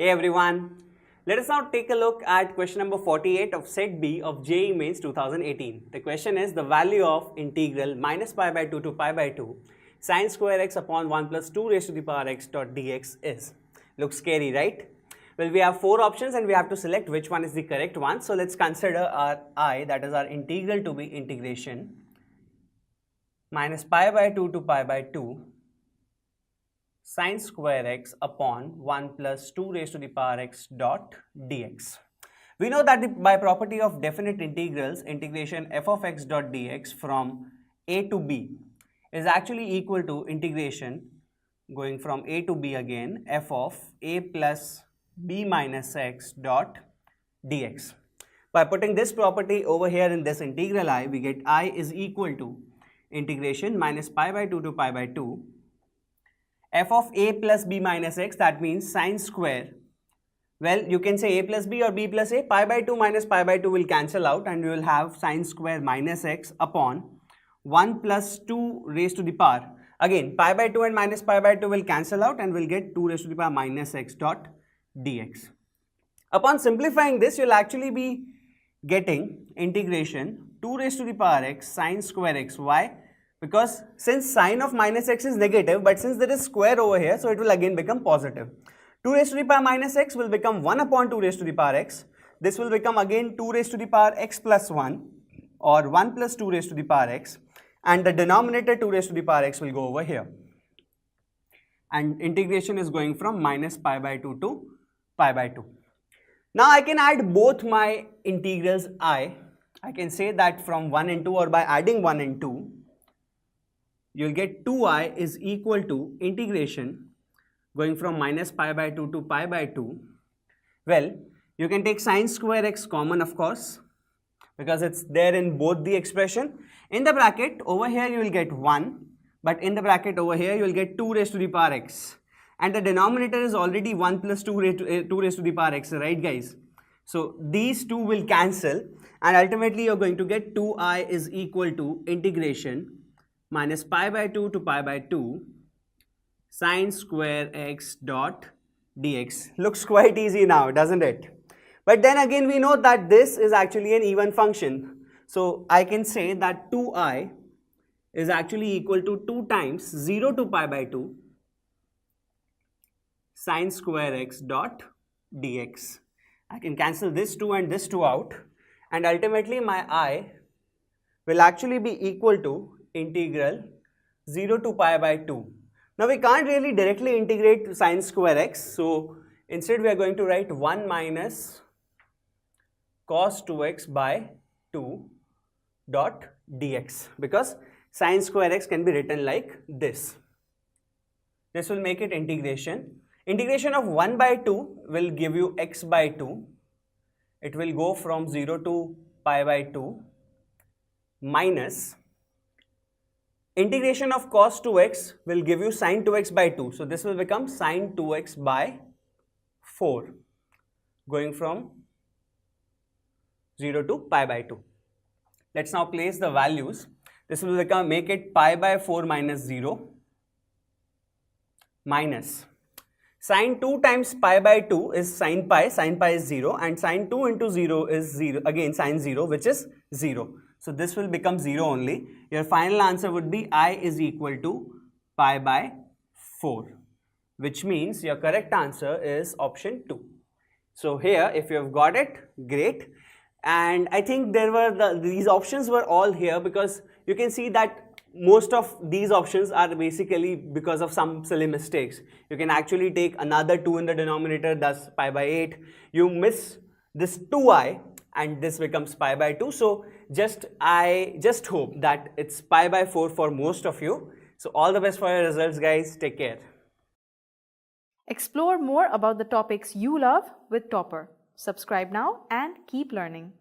Hey everyone, let us now take a look at question number 48 of set B of JEE Mains 2018. The question is the value of integral minus pi by 2 to pi by 2 sine square x upon 1 plus 2 raised to the power x dot dx is. Looks scary, right? Well, we have four options and we have to select which one is the correct one. So let's consider our I, that is our integral, to be integration minus pi by 2 to pi by 2 sine square x upon 1 plus 2 raised to the power x dot dx. We know that by property of definite integrals, integration f of x dot dx from a to b is actually equal to integration going from a to b again f of a plus b minus x dot dx. By putting this property over here in this integral I, we get I is equal to integration minus pi by 2 to pi by 2 f of a plus b minus x, that means sine square. Well, you can say a plus b or b plus a. Pi by 2 minus pi by 2 will cancel out and we will have sine square minus x upon 1 plus 2 raised to the power. Again, pi by 2 and minus pi by 2 will cancel out and we'll get 2 raised to the power minus x dot dx. Upon simplifying this, you'll actually be getting integration 2 raised to the power x sine square x. Why? Because since sine of minus x is negative, but since there is square over here, so it will again become positive. 2 raised to the power minus x will become 1 upon 2 raised to the power x. This will become again 2 raised to the power x plus 1 or 1 plus 2 raised to the power x, and the denominator 2 raised to the power x will go over here. And integration is going from minus pi by 2 to pi by 2. Now I can add both my integrals I can say that from 1 and 2, or by adding 1 and 2, you'll get 2i is equal to integration going from minus pi by 2 to pi by 2. Well, you can take sine square x common, of course, because it's there in both the expression. In the bracket over here you will get 1, but in the bracket over here you will get 2 raised to the power x, and the denominator is already 1 plus 2 raised to the power x, right guys? So these two will cancel and ultimately you're going to get 2i is equal to integration minus pi by 2 to pi by 2 sine square x dot dx. Looks quite easy now, doesn't it? But then again we know that this is actually an even function. So I can say that 2i is actually equal to 2 times 0 to pi by 2 sine square x dot dx. I can cancel this 2 and this 2 out, and ultimately my I will actually be equal to integral 0 to pi by 2. Now we can't really directly integrate sine square x, so instead we are going to write 1 minus cos 2x by 2 dot dx, because sine square x can be written like this. This will make it integration. Integration of 1 by 2 will give you x by 2. It will go from 0 to pi by 2 minus integration of cos 2x will give you sin 2x by 2. So this will become sin 2x by 4 going from 0 to pi by 2. Let's now place the values. This will become, make it pi by 4 minus 0 minus sin 2 times pi by 2 is sin pi is 0, and sin 2 into 0 is 0, again sin 0, which is 0. So this will become 0 only. Your final answer would be I is equal to pi by 4, which means your correct answer is option 2. So here, if you have got it, great. And I think there were these options were all here because you can see that most of these options are basically because of some silly mistakes. You can actually take another 2 in the denominator, thus pi by 8. You miss this 2i and this becomes pi by 2. So I just hope that it's pi by 4 for most of you. So all the best for your results, guys. Take care. Explore more about the topics you love with Toppr. Subscribe now and keep learning.